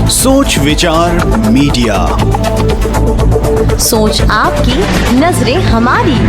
सोच विचार मीडिया, सोच आपकी, नजरें हमारी।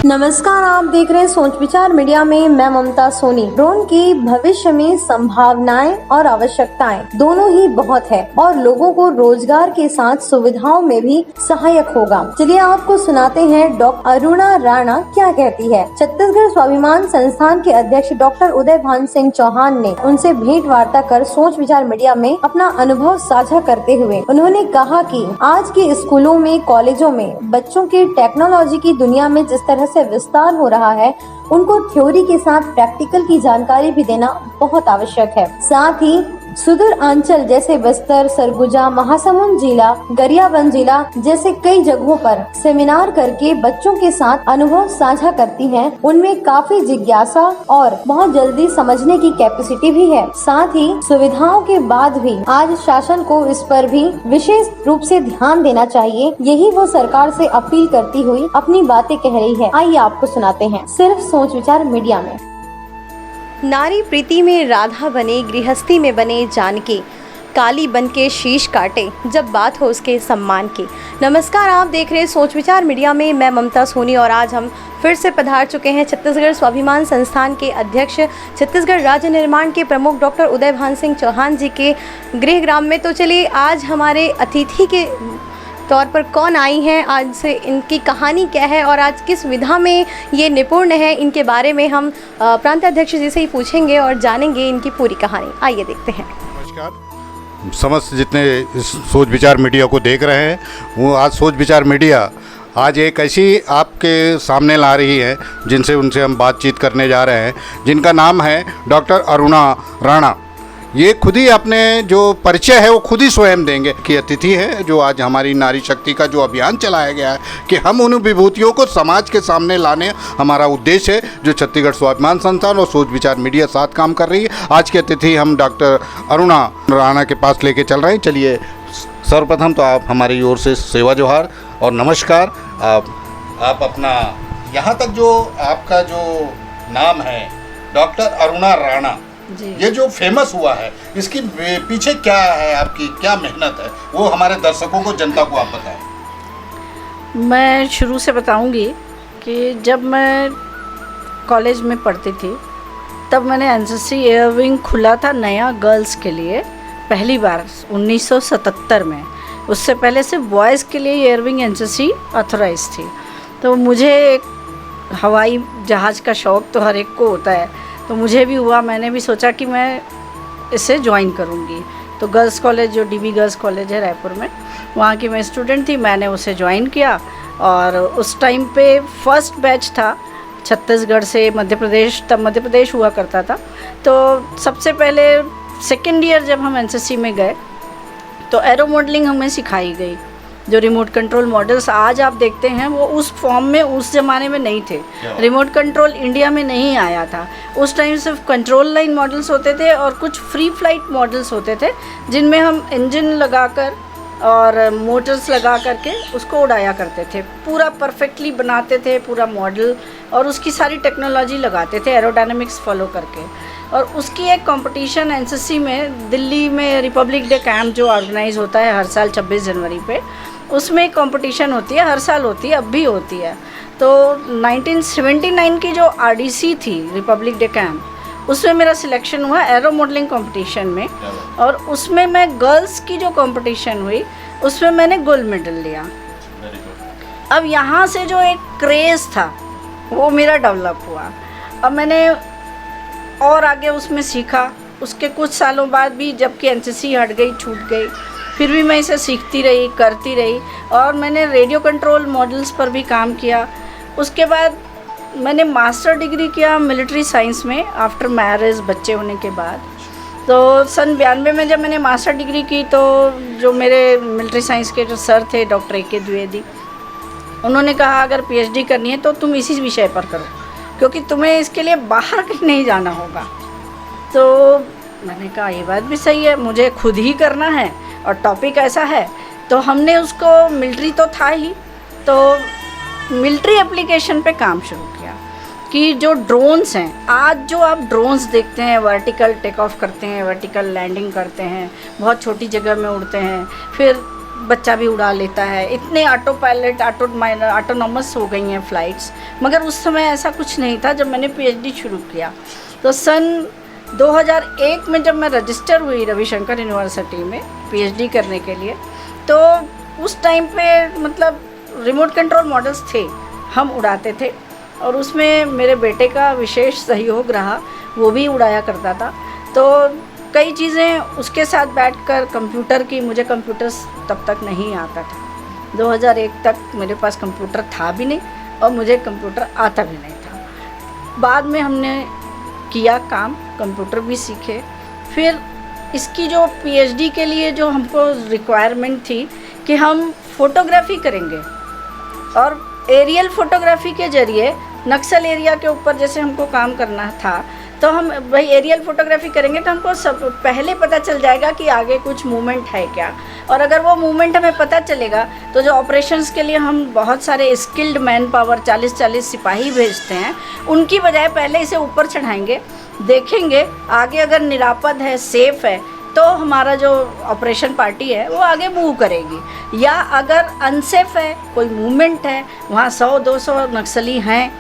नमस्कार, आप देख रहे हैं सोच विचार मीडिया में मैं ममता सोनी। ड्रोन की भविष्य में संभावनाएं और आवश्यकताएं दोनों ही बहुत है और लोगों को रोजगार के साथ सुविधाओं में भी सहायक होगा। चलिए आपको सुनाते हैं डॉक्टर अरुणा राणा क्या कहती है। छत्तीसगढ़ स्वाभिमान संस्थान के अध्यक्ष डॉक्टर उदय भान सिंह चौहान ने उनसे भेंट वार्ता कर सोच विचार मीडिया में अपना अनुभव साझा करते हुए उन्होंने कहा कि आज के स्कूलों में, कॉलेजों में बच्चों के टेक्नोलॉजी की दुनिया में जिस तरह से विस्तार हो रहा है, उनको थ्योरी के साथ प्रैक्टिकल की जानकारी भी देना बहुत आवश्यक है। साथ ही सुदूर अंचल जैसे बस्तर, सरगुजा, महासमुंद जिला, गरियाबंद जिला जैसे कई जगहों पर सेमिनार करके बच्चों के साथ अनुभव साझा करती हैं। उनमें काफी जिज्ञासा और बहुत जल्दी समझने की कैपेसिटी भी है। साथ ही सुविधाओं के बाद भी आज शासन को इस पर भी विशेष रूप से ध्यान देना चाहिए। यही वो सरकार से अपील करती हुई अपनी बातें कह रही है। आइए आपको सुनाते हैं सिर्फ सोच विचार मीडिया में। नारी प्रीति में राधा बने, गृहस्थी में बने जानकी, काली बन के शीश काटे जब बात हो उसके सम्मान की। नमस्कार, आप देख रहे हैं सोच विचार मीडिया में मैं ममता सोनी और आज हम फिर से पधार चुके हैं छत्तीसगढ़ स्वाभिमान संस्थान के अध्यक्ष, छत्तीसगढ़ राज्य निर्माण के प्रमुख डॉक्टर उदय भान सिंह चौहान जी के गृह ग्राम में। तो चलिए आज हमारे अतिथि के तौर पर कौन आई हैं, आज से इनकी कहानी क्या है और आज किस विधा में ये निपुण है, इनके बारे में हम प्रांत अध्यक्ष जी से ही पूछेंगे और जानेंगे इनकी पूरी कहानी। आइए देखते हैं। नमस्कार, समस्त जितने इस सोच विचार मीडिया को देख रहे हैं, वो आज सोच विचार मीडिया आज एक ऐसी आपके सामने ला रही है जिनसे उनसे हम बातचीत करने जा रहे हैं, जिनका नाम है डॉक्टर अरुणा राणा। ये खुद ही अपने जो परिचय है वो खुद ही स्वयं देंगे कि अतिथि है जो आज हमारी नारी शक्ति का जो अभियान चलाया गया है कि हम उन विभूतियों को समाज के सामने लाने हमारा उद्देश्य है, जो छत्तीसगढ़ स्वाभिमान संस्थान और सोच विचार मीडिया साथ काम कर रही है। आज के अतिथि हम डॉक्टर अरुणा राणा के पास लेके चल रहे हैं। चलिए सर्वप्रथम तो आप हमारी ओर से सेवा जोहार और नमस्कार। आप अपना यहाँ तक जो आपका जो नाम है डॉक्टर अरुणा राणा, ये जो फेमस हुआ है, इसकी पीछे क्या है, आपकी क्या मेहनत है, वो हमारे दर्शकों को, जनता को आप बताएं। मैं शुरू से बताऊंगी कि जब मैं कॉलेज में पढ़ती थी तब मैंने एनसीसी एयर विंग खुला था नया गर्ल्स के लिए पहली बार 1977 में। उससे पहले सिर्फ बॉयज़ के लिए एयर विंग एनसीसी ऑथराइज थी। तो मुझे एक हवाई जहाज़ का शौक़ तो हर एक को होता है, तो मुझे भी हुआ। मैंने भी सोचा कि मैं इसे ज्वाइन करूँगी। तो गर्ल्स कॉलेज, जो डीबी गर्ल्स कॉलेज है रायपुर में, वहाँ की मैं स्टूडेंट थी, मैंने उसे ज्वाइन किया। और उस टाइम पे फर्स्ट बैच था छत्तीसगढ़ से मध्य प्रदेश, तब मध्य प्रदेश हुआ करता था। तो सबसे पहले सेकेंड ईयर जब हम एनसीसी में गए तो एरो मॉडलिंग हमें सिखाई गई। जो रिमोट कंट्रोल मॉडल्स आज आप देखते हैं वो उस फॉर्म में उस ज़माने में नहीं थे। रिमोट कंट्रोल इंडिया में नहीं आया था उस टाइम। सिर्फ कंट्रोल लाइन मॉडल्स होते थे और कुछ फ्री फ्लाइट मॉडल्स होते थे जिनमें हम इंजन लगाकर और मोटर्स लगा करके उसको उड़ाया करते थे। पूरा परफेक्टली बनाते थे पूरा मॉडल और उसकी सारी टेक्नोलॉजी लगाते थे एरोडायनेमिक्स फॉलो करके। और उसकी एक कंपटीशन एनसीसी में दिल्ली में रिपब्लिक डे कैंप जो ऑर्गेनाइज होता है हर साल 26 जनवरी पे, उसमें एक कंपटीशन होती है, हर साल होती है, अब भी होती है। तो 1979 की जो आरडीसी थी रिपब्लिक डे कैंप, उसमें मेरा सिलेक्शन हुआ एरो मॉडलिंग कंपटीशन में। और उसमें मैं गर्ल्स की जो कंपटीशन हुई उसमें मैंने गोल्ड मेडल लिया। अब यहाँ से जो एक क्रेज़ था वो मेरा डेवलप हुआ। अब मैंने और आगे उसमें सीखा। उसके कुछ सालों बाद भी, जबकि एनसीसी हट गई, छूट गई, फिर भी मैं इसे सीखती रही, करती रही। और मैंने रेडियो कंट्रोल मॉडल्स पर भी काम किया। उसके बाद मैंने मास्टर डिग्री किया मिलिट्री साइंस में आफ्टर मैरिज, बच्चे होने के बाद। तो सन 92 में जब मैंने मास्टर डिग्री की तो जो मेरे मिलिट्री साइंस के जो सर थे डॉक्टर ए.के. द्विवेदी, उन्होंने कहा अगर पीएचडी करनी है तो तुम इसी विषय पर करो, क्योंकि तुम्हें इसके लिए बाहर कहीं नहीं जाना होगा। तो मैंने कहा ये बात भी सही है, मुझे खुद ही करना है और टॉपिक ऐसा है। तो हमने उसको, मिलिट्री तो था ही, तो मिलिट्री एप्लीकेशन पे काम शुरू किया कि जो ड्रोन्स हैं, आज जो आप ड्रोन्स देखते हैं वर्टिकल टेक ऑफ करते हैं, वर्टिकल लैंडिंग करते हैं, बहुत छोटी जगह में उड़ते हैं, फिर बच्चा भी उड़ा लेता है, इतने ऑटो पायलट ऑटोनॉमस हो गई हैं फ़्लाइट्स। मगर उस समय ऐसा कुछ नहीं था जब मैंने पीएचडी शुरू किया। तो सन 2001 में जब मैं रजिस्टर हुई रविशंकर यूनिवर्सिटी में पीएचडी करने के लिए, तो उस टाइम पे मतलब रिमोट कंट्रोल मॉडल्स थे, हम उड़ाते थे, और उसमें मेरे बेटे का विशेष सहयोग रहा, वो भी उड़ाया करता था। तो कई चीज़ें उसके साथ बैठकर कंप्यूटर की, मुझे कंप्यूटर तब तक नहीं आता था, 2001 तक मेरे पास कंप्यूटर था भी नहीं और मुझे कंप्यूटर आता भी नहीं था। बाद में हमने किया काम, कंप्यूटर भी सीखे। फिर इसकी जो पीएचडी के लिए जो हमको रिक्वायरमेंट थी कि हम फोटोग्राफी करेंगे, और एरियल फोटोग्राफी के ज़रिए नक्सल एरिया के ऊपर जैसे हमको काम करना था, तो हम भाई एरियल फोटोग्राफी करेंगे तो हमको सब पहले पता चल जाएगा कि आगे कुछ मूवमेंट है क्या, और अगर वो मूवमेंट हमें पता चलेगा तो जो ऑपरेशंस के लिए हम बहुत सारे स्किल्ड मैन पावर 40-40 सिपाही भेजते हैं, उनकी बजाय पहले इसे ऊपर चढ़ाएंगे, देखेंगे आगे अगर निरापद है, सेफ़ है, तो हमारा जो ऑपरेशन पार्टी है वो आगे मूव करेगी। या अगर अनसेफ है, कोई मूवमेंट है, वहाँ 100-200 नक्सली हैं,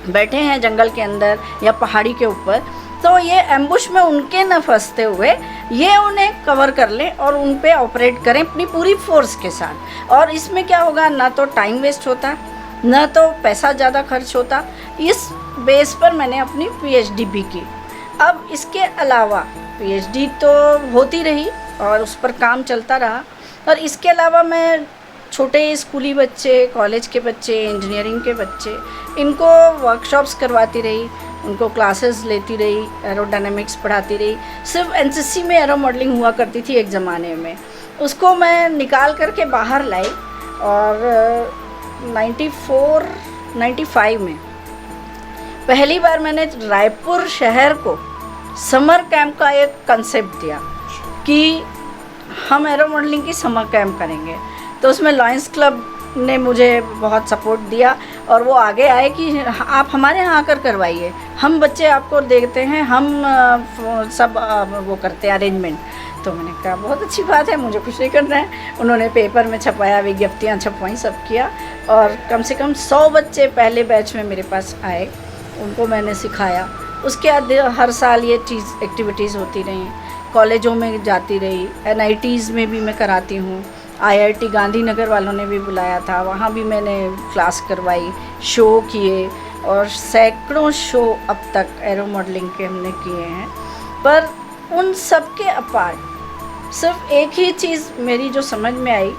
बैठे हैं जंगल के अंदर या पहाड़ी के ऊपर, तो ये एम्बुश में उनके न फंसते हुए ये उन्हें कवर कर लें और उन पे ऑपरेट करें अपनी पूरी फोर्स के साथ। और इसमें क्या होगा, ना तो टाइम वेस्ट होता, ना तो पैसा ज़्यादा खर्च होता। इस बेस पर मैंने अपनी पीएचडी भी की। अब इसके अलावा पीएचडी तो होती रही और उस पर काम चलता रहा, और इसके अलावा मैं छोटे स्कूली बच्चे, कॉलेज के बच्चे, इंजीनियरिंग के बच्चे, इनको वर्कशॉप्स करवाती रही, उनको क्लासेस लेती रही, एरोडायनेमिक्स पढ़ाती रही। सिर्फ एनसीसी में एरो मॉडलिंग हुआ करती थी एक ज़माने में, उसको मैं निकाल करके बाहर लाई, और 94-95 में पहली बार मैंने रायपुर शहर को समर कैंप का एक कंसेप्ट दिया कि हम एरो मॉडलिंग की समर कैंप करेंगे। तो उसमें लॉयंस क्लब ने मुझे बहुत सपोर्ट दिया, और वो आगे आए कि आप हमारे यहाँ आकर करवाइए, हम बच्चे आपको देखते हैं, हम सब वो करते हैं अरेंजमेंट। तो मैंने कहा बहुत अच्छी बात है, मुझे कुछ नहीं करना है। उन्होंने पेपर में छपाया, विज्ञप्तियाँ छपवाई, सब किया, और कम से कम 100 बच्चे पहले बैच में मेरे पास आए, उनको मैंने सिखाया। उसके बाद हर साल ये चीज़ एक्टिविटीज़ होती रही, कॉलेजों में जाती रही, NITs में भी मैं कराती हूँ, IIT गांधीनगर वालों ने भी बुलाया था, वहाँ भी मैंने क्लास करवाई, शो किए, और सैकड़ों शो अब तक एरो मॉडलिंग के हमने किए हैं। पर उन सब के अपार्ट सिर्फ एक ही चीज़ मेरी जो समझ में आई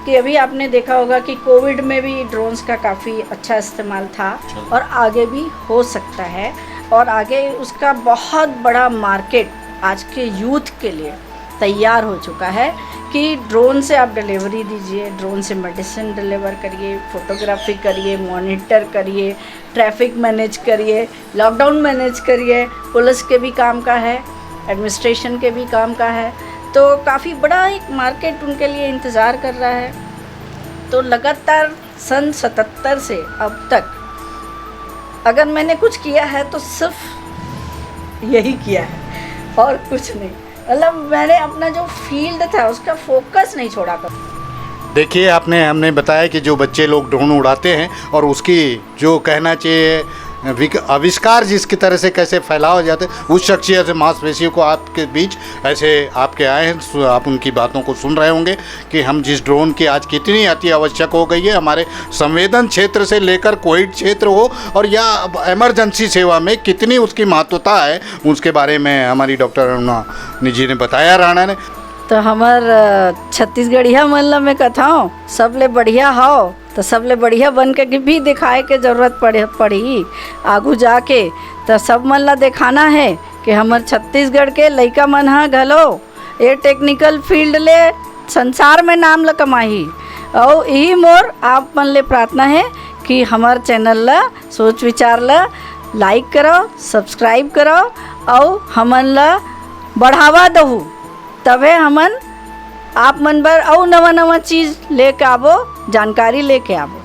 कि अभी आपने देखा होगा कि कोविड में भी ड्रोन्स का काफ़ी अच्छा इस्तेमाल था, और आगे भी हो सकता है, और आगे उसका बहुत बड़ा मार्केट आज के यूथ के लिए तैयार हो चुका है कि ड्रोन से आप डिलीवरी दीजिए, ड्रोन से मेडिसिन डिलीवर करिए, फोटोग्राफी करिए, मॉनिटर करिए, ट्रैफिक मैनेज करिए, लॉकडाउन मैनेज करिए, पुलिस के भी काम का है, एडमिनिस्ट्रेशन के भी काम का है। तो काफ़ी बड़ा एक मार्केट उनके लिए इंतज़ार कर रहा है। तो लगातार सन 77 से अब तक अगर मैंने कुछ किया है तो सिर्फ यही किया है और कुछ नहीं। मतलब मैंने अपना जो फील्ड था उसका फोकस नहीं छोड़ा कर। देखिए, हमने बताया कि जो बच्चे लोग ड्रोन उड़ाते हैं और उसकी जो कहना चाहिए आविष्कार जिसकी तरह से कैसे फैलाव हो जाते हैं, उस शख्सियत से मांसपेशियों को आपके बीच ऐसे आपके आए हैं, आप उनकी बातों को सुन रहे होंगे कि हम जिस ड्रोन की आज कितनी अति आवश्यक हो गई है, हमारे संवेदन क्षेत्र से लेकर कोविड क्षेत्र हो और या इमरजेंसी सेवा में कितनी उसकी महत्वता है, उसके बारे में हमारी डॉक्टर अरुणा जी ने बताया, राणा ने। तो हमार छत्तीसगढ़िया मतलब में कथाओं सबले बढ़िया हो तो सबले बढ़िया बन के भी दिखाए के ज़रूरत पड़ी आगू जाके। तो सब मन ला दिखाना है कि हमार छत्तीसगढ़ के लइका मन हा घलो ये टेक्निकल फील्ड ले संसार में नाम ला कमाही। और यही मोर आप मन ले प्रार्थना है कि हमार चैनल ला सोच विचार ला लाइक करो, सब्सक्राइब करो और हमन ला बढ़ावा दहु, तबे हमन आप मन बर और नवा चीज़ लेके आवो, जानकारी लेके आवो।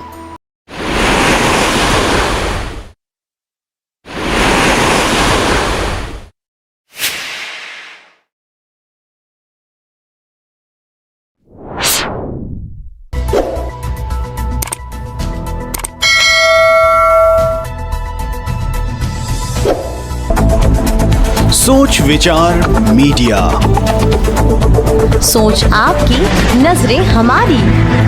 सोच विचार मीडिया। सोच आपकी, नजरें हमारी।